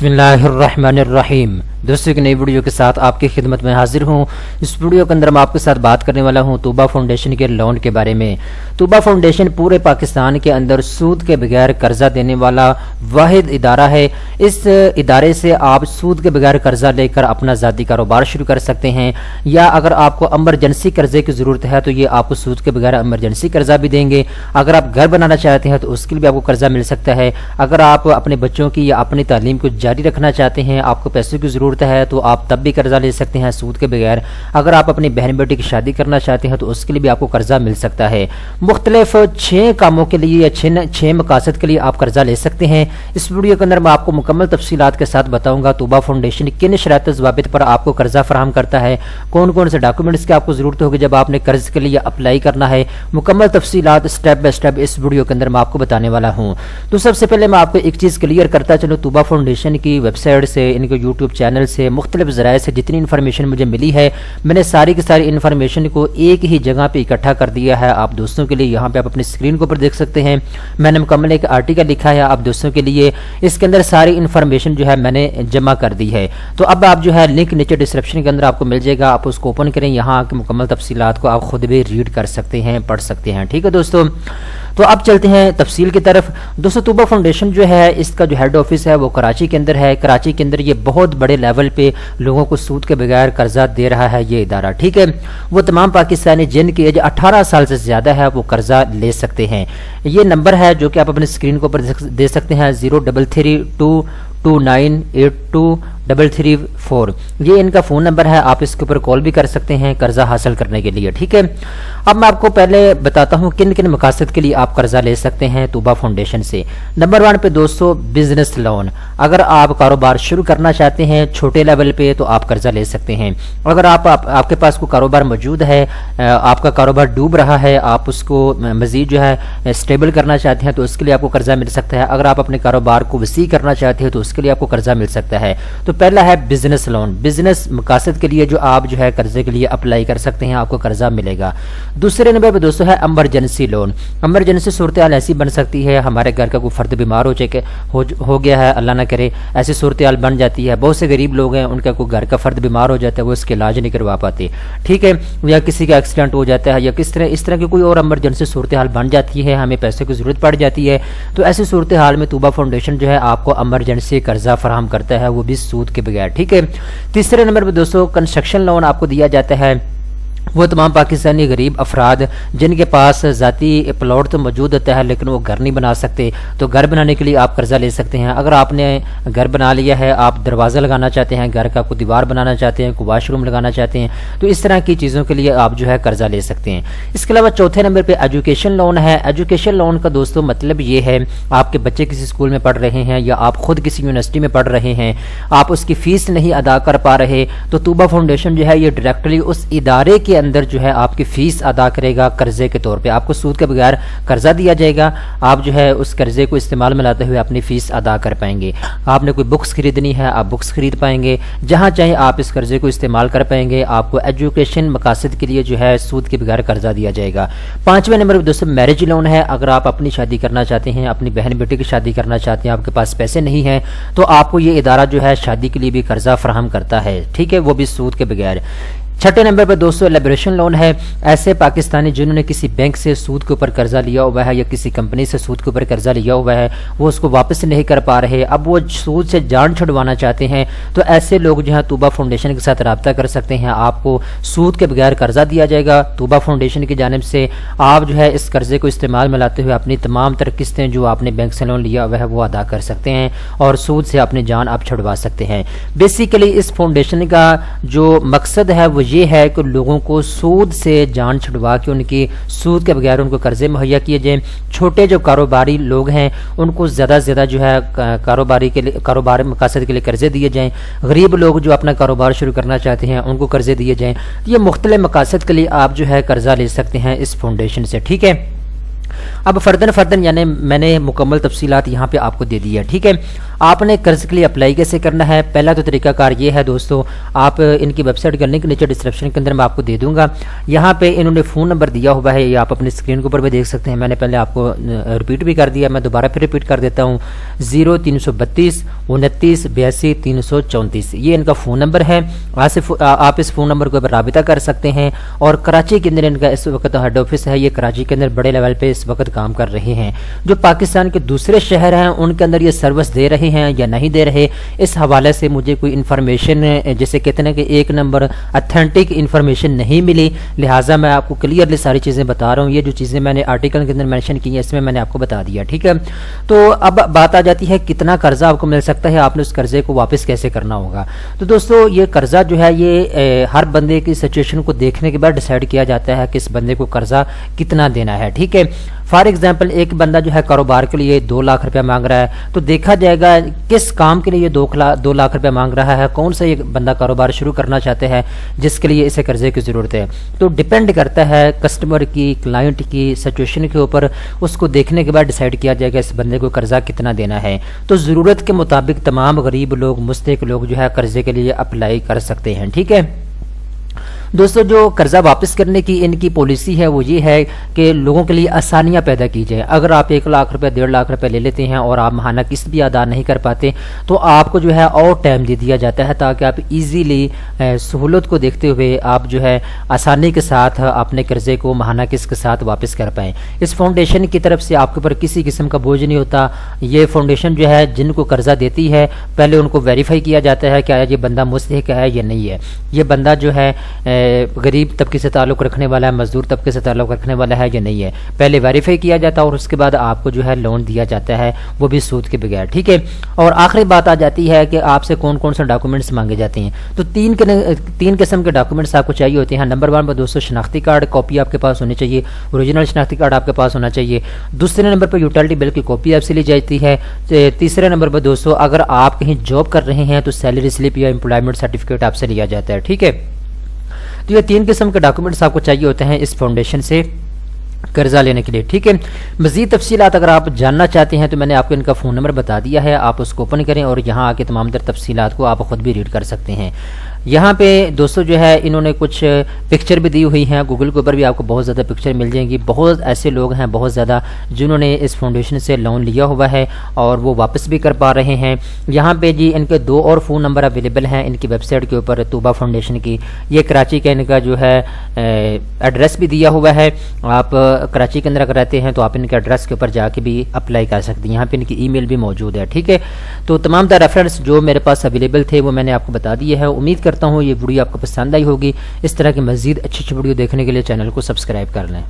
बिस्मिल्लाहिर्रहमानिर्रहीम। दोस्तों एक नई वीडियो के साथ आपकी खिदमत में हाजिर हूँ। इस वीडियो के अंदर मैं आपके साथ बात करने वाला हूँ तूबा फाउंडेशन के लोन के बारे में। तूबा फाउंडेशन पूरे पाकिस्तान के अंदर सूद के बगैर कर्जा देने वाला वाहिद इदारा है। इस इदारे से आप सूद के बगैर कर्जा लेकर अपना ज़ाती कारोबार शुरू कर सकते हैं, या अगर आपको एमरजेंसी कर्जे की ज़रूरत है तो ये आपको सूद के बगैर एमरजेंसी कर्जा भी देंगे। अगर आप घर बनाना चाहते हैं तो उसके लिए भी आपको कर्जा मिल सकता है। अगर आप अपने बच्चों की या अपनी तालीम को जारी रखना चाहते हैं, आपको पैसों की ज़रूरत है, तो आप तब भी कर्जा ले सकते हैं सूद के बगैर। अगर आप अपनी बहन बेटी की शादी करना चाहते हैं तो उसके लिए भी आपको कर्जा मिल सकता है। मुख्तलिफ 6 कामों के लिए या 6 मकासद के लिए आप कर्जा ले सकते हैं। इस वीडियो के अंदर मैं आपको मुकम्मल तफसीलात के साथ बताऊंगा तूबा फाउंडेशन किन शरात ज़वाबित पर आपको कर्जा फराहम करता है, कौन कौन से डॉक्यूमेंट्स की आपको ज़रूरत होगी जब आपने कर्ज के लिए अप्लाई करना है। मुकम्मल तफसीलात स्टेप बाय स्टेप इस वीडियो के अंदर मैं आपको बताने वाला हूँ। तो सबसे पहले मैं आपको एक चीज़ क्लियर करता चलूँ, तूबा फाउंडेशन की वेबसाइट से, इनके यूट्यूब चैनल से, मुख्तलिफ ज़राए से जितनी इन्फॉर्मेशन मुझे मिली है, मैंने सारी की सारी इन्फॉर्मेशन को एक ही जगह पे इकट्ठा कर दिया है आप दोस्तों के लिए। यहाँ पे आप अपनी स्क्रीन के ऊपर देख सकते हैं, मैंने मुकम्मल एक आर्टिकल लिखा है आप दोस्तों के लिए। इसके अंदर सारी इन्फॉर्मेशन जो है मैंने जमा कर दी है। तो अब आप जो है लिंक नीचे डिस्क्रिप्शन के अंदर आपको मिल जाएगा, आप उसको ओपन करें, यहाँ की मुकम्मल तफसीलात को आप खुद भी रीड कर सकते हैं, पढ़ सकते हैं। ठीक है दोस्तों, तो अब चलते हैं तफसील की तरफ। दोस्तों तूबा फाउंडेशन जो है इसका जो हेड ऑफिस है वो कराची के अंदर है। कराची के अंदर ये बहुत बड़े लेवल पे लोगों को सूद के बगैर कर्जा दे रहा है ये इदारा। ठीक है, वो तमाम पाकिस्तानी जिनकी एज 18 साल से ज़्यादा है वो कर्जा ले सकते हैं। ये नंबर है जो कि आप अपनी स्क्रीन के ऊपर दे सकते हैं, 033229823334। ये इनका फ़ोन नंबर है, आप इसके ऊपर कॉल भी कर सकते हैं कर्जा हासिल करने के लिए। ठीक है, अब मैं आपको पहले बताता हूँ किन किन मकासद के लिए आप कर्जा ले सकते हैं तूबा फाउंडेशन से। नंबर 1 पे दोस्तों बिजनेस लोन। अगर आप कारोबार शुरू करना चाहते हैं छोटे लेवल पे तो आप कर्जा ले सकते हैं। अगर आपके पास कोई कारोबार मौजूद है, आपका कारोबार डूब रहा है, आप उसको मजीद जो है स्टेबल करना चाहते हैं तो उसके लिए आपको कर्जा मिल सकता है। अगर आप अपने कारोबार को वसी करना चाहते हैं तो उसके लिए आपको कर्जा मिल सकता है। तो पहला है बिजनेस लोन, बिजनेस मकासद के लिए जो आप जो है कर्जे के लिए अप्लाई कर सकते हैं, आपको कर्जा मिलेगा। दूसरे नंबर पे दोस्तों है एमरजेंसी लोन। एमरजेंसी सूरत हाल ऐसी बन सकती है, हमारे घर का कोई फर्द बीमार हो गया है, अल्लाह ना करे, ऐसी सूरत हाल बन जाती है। बहुत से गरीब लोग हैं, उनका कोई घर का फर्द बीमार हो जाता है, वो इसके इलाज नहीं करवा पाते। ठीक है, या किसी का एक्सीडेंट हो जाता है, या इस तरह की कोई और एमरजेंसी सूरत हाल बन जाती है, हमें पैसे की जरूरत पड़ जाती है, तो ऐसी सूरत हाल में तूबा फाउंडेशन जो है आपको एमरजेंसी कर्जा फराहम करता है, वो भी सूद के बगैर। ठीक है, तीसरे नंबर पर दोस्तों कंस्ट्रक्शन लोन आपको दिया जाता है। वो तमाम पाकिस्तानी गरीब अफराद जिनके पास ज़ाती प्लॉट तो मौजूद होता है लेकिन वो घर नहीं बना सकते, तो घर बनाने के लिए आप कर्जा ले सकते हैं। अगर आपने घर बना लिया है, आप दरवाज़ा लगाना चाहते हैं, घर का कोई दीवार बनाना चाहते हैं, कोई वाशरूम लगाना चाहते हैं, तो इस तरह की चीज़ों के लिए आप जो है कर्जा ले सकते हैं। इसके अलावा चौथे नंबर पर एजुकेशन लोन है। एजुकेशन लोन का दोस्तों मतलब ये है, आपके बच्चे किसी स्कूल में पढ़ रहे हैं या आप खुद किसी यूनिवर्सिटी में पढ़ रहे हैं, आप उसकी फ़ीस नहीं अदा कर पा रहे, तो तूबा फाउंडेशन जो है ये डायरेक्टली उस इदारे के अंदर जो है आपकी फीस अदा करेगा कर्जे के तौर पे। आपको सूद के बगैर कर्जा दिया जाएगा, आप जो है उस कर्जे को इस्तेमाल में लाते हुए अपनी फीस अदा कर पाएंगे। आपने कोई बुक्स खरीदनी है, आप बुक्स खरीद पाएंगे, जहां चाहे आप इस कर्जे को इस्तेमाल कर पाएंगे। आपको एजुकेशन मकासद के लिए जो है सूद के बगैर कर्जा दिया जाएगा। 5वें नंबर पर दोस्तों मैरिज लोन है। अगर आप अपनी शादी करना चाहते हैं, अपनी बहन बेटी की शादी करना चाहते हैं, आपके पास पैसे नहीं हैं, तो आपको ये इदारा जो है शादी के लिए भी कर्जा फराहम करता है। ठीक है, वो भी सूद के बगैर। 6ठे नंबर पर दोस्तों लिबरेशन लोन है। ऐसे पाकिस्तानी जिन्होंने किसी बैंक से सूद के ऊपर कर्जा लिया हुआ है या किसी कंपनी से सूद के ऊपर कर्जा लिया हुआ है, वो उसको वापस नहीं कर पा रहे, अब वो सूद से जान छुड़वाना चाहते हैं, तो ऐसे लोग जो है तूबा फाउंडेशन के साथ रब्ता कर सकते हैं। आपको सूद के बगैर कर्जा दिया जाएगा तूबा फाउंडेशन की जानिब से। आप जो है इस कर्जे को इस्तेमाल में लाते हुए अपनी तमाम तर किस्तें जो आपने बैंक से लोन लिया हुआ है वो अदा कर सकते हैं और सूद से अपनी जान आप छुड़वा सकते हैं। बेसिकली इस फाउंडेशन का जो मकसद है वो ये है कि लोगों को सूद से जान छुड़वा के उनकी सूद के बगैर उनको कर्जे मुहैया किए जाएं। छोटे जो कारोबारी लोग हैं उनको ज़्यादा से ज़्यादा जो है कारोबार मकासद के लिए कर्जे दिए जाएं। गरीब लोग जो अपना कारोबार शुरू करना चाहते हैं उनको कर्जे दिए जाएं। ये मुख्तलिफ मकासद के लिए आप जो है कर्जा ले सकते हैं इस फाउंडेशन से। ठीक है, अब फर्दन यानी मैंने मुकम्मल तफसीलात यहाँ पे आपको दे दी है। ठीक है, آپ نے قرض کے لیے اپلائی کیسے کرنا ہے؟ پہلا تو طریقہ کار یہ ہے دوستو، آپ ان کی ویب سائٹ کا لنک نیچے ڈسکرپشن کے اندر میں آپ کو دے دوں گا، یہاں پہ انہوں نے فون نمبر دیا ہوا ہے، یہ آپ اپنی اسکرین کے اوپر بھی دیکھ سکتے ہیں، میں نے پہلے آپ کو ریپیٹ بھی کر دیا، میں دوبارہ پھر ریپیٹ کر دیتا ہوں، 0332 29 82 334، یہ ان کا فون نمبر ہے۔ آپ اس فون نمبر کے اوپر رابطہ کر سکتے ہیں، اور کراچی کے اندر ان کا اس وقت ہیڈ آفس ہے، یہ کراچی کے اندر بڑے لیول پہ اس وقت کام کر رہے ہیں۔ جو پاکستان کے دوسرے شہر ہیں ان کے اندر یہ سروس دے رہے ہیں یا نہیں دے رہے، اس حوالے سے مجھے کوئی انفارمیشن جسے کہتے ہیں کہ ایک نمبر اتھینٹک انفارمیشن نہیں ملی، لہٰذا میں آپ کو کلیئرلی ساری چیزیں بتا رہا ہوں۔ یہ جو چیزیں میں نے آرٹیکل کے اندر مینشن کی ہیں اس میں نے آپ کو بتا دیا، ٹھیک ہے۔ تو اب بات آ جاتی ہے کتنا قرضہ آپ کو مل سکتا ہے، آپ نے اس قرضے کو واپس کیسے کرنا ہوگا۔ تو دوستو یہ قرضہ جو ہے یہ ہر بندے کی سچویشن کو دیکھنے کے بعد ڈیسائیڈ کیا جاتا ہے کہ اس بندے کو قرضہ کتنا دینا ہے، ٹھیک ہے۔ فار ایگزامپل ایک بندہ جو ہے کاروبار کے لیے 2 لاکھ روپیہ مانگ رہا ہے، تو دیکھا جائے گا کس کام کے لیے یہ 2 لاکھ روپیہ مانگ رہا ہے، کون سا یہ بندہ کاروبار شروع کرنا چاہتے ہیں جس کے لیے اسے قرضے کی ضرورت ہے۔ تو ڈیپینڈ کرتا ہے کسٹمر کی، کلائنٹ کی سچویشن کے اوپر، اس کو دیکھنے کے بعد ڈیسائیڈ کیا جائے گا اس بندے کو قرضہ کتنا دینا ہے۔ تو ضرورت کے مطابق تمام غریب لوگ، مستحق لوگ جو ہے قرضے کے لیے اپلائی کر سکتے ہیں، ٹھیک ہے۔ دوستو جو قرضہ واپس کرنے کی ان کی پالیسی ہے وہ یہ ہے کہ لوگوں کے لیے آسانیاں پیدا کی جائیں۔ اگر آپ 1 لاکھ روپے 1.5 لاکھ روپے لے لیتے ہیں اور آپ ماہانہ قسط بھی ادا نہیں کر پاتے تو آپ کو جو ہے اور ٹائم دے دیا جاتا ہے تاکہ آپ ایزیلی سہولت کو دیکھتے ہوئے آپ جو ہے آسانی کے ساتھ اپنے قرضے کو ماہانہ قسط کے ساتھ واپس کر پائیں۔ اس فاؤنڈیشن کی طرف سے آپ کے اوپر کسی قسم کا بوجھ نہیں ہوتا۔ یہ فاؤنڈیشن جو ہے جن کو قرضہ دیتی ہے پہلے ان کو ویریفائی کیا جاتا ہے کہ آیا یہ بندہ مستحق ہے یا نہیں ہے، یہ بندہ جو ہے غریب طبقے سے تعلق رکھنے والا ہے، مزدور طبقے سے تعلق رکھنے والا ہے یا نہیں ہے، پہلے ویریفائی کیا جاتا ہے اور اس کے بعد آپ کو جو ہے لون دیا جاتا ہے، وہ بھی سود کے بغیر، ٹھیک ہے۔ اور آخری بات آ جاتی ہے کہ آپ سے کون کون سے ڈاکومنٹس مانگے جاتے ہیں۔ تو 3 قسم کے ڈاکومنٹس آپ کو چاہیے ہوتے ہیں۔ نمبر 1 پر دوستو شناختی کارڈ کاپی آپ کے پاس ہونی چاہیے، اوریجنل شناختی کارڈ آپ کے پاس ہونا چاہیے۔ دوسرے نمبر پر یوٹیلٹی بل کی کاپی آپ سے لی جاتی ہے۔ تیسرے نمبر پر دوستو اگر آپ کہیں جاب کر رہے ہیں تو سیلری سلپ یا امپلائمنٹ سرٹیفکیٹ آپ سے لیا جاتا ہے، ٹھیک ہے۔ تو یہ 3 قسم کے ڈاکومنٹس آپ کو چاہیے ہوتے ہیں اس فاؤنڈیشن سے قرضہ لینے کے لیے، ٹھیک ہے۔ مزید تفصیلات اگر آپ جاننا چاہتے ہیں تو میں نے آپ کو ان کا فون نمبر بتا دیا ہے، آپ اس کو اوپن کریں اور یہاں آ کے تمام تر تفصیلات کو آپ خود بھی ریڈ کر سکتے ہیں۔ یہاں پہ دوستو جو ہے انہوں نے کچھ پکچر بھی دی ہوئی ہیں، گوگل کے اوپر بھی آپ کو بہت زیادہ پکچر مل جائیں گی۔ بہت ایسے لوگ ہیں بہت زیادہ جنہوں نے اس فاؤنڈیشن سے لون لیا ہوا ہے اور وہ واپس بھی کر پا رہے ہیں۔ یہاں پہ جی ان کے 2 اور فون نمبر اویلیبل ہیں ان کی ویب سائٹ کے اوپر، توبہ فاؤنڈیشن کی۔ یہ کراچی کا ان کا جو ہے ایڈریس بھی دیا ہوا ہے، آپ کراچی کے اندر اگر رہتے ہیں تو آپ ان کے ایڈریس کے اوپر جا کے بھی اپلائی کر سکتے ہیں، یہاں پہ ان کی ای میل بھی موجود ہے، ٹھیک ہے۔ تو تمام تر ریفرنس جو میرے پاس اویلیبل تھے وہ میں نے آپ کو بتا دیے ہیں۔ امید کرتا ہوں یہ ویڈیو آپ کو پسند آئی ہوگی۔ اس طرح کی مزید اچھی ویڈیو دیکھنے کے لیے چینل کو سبسکرائب کر لیں۔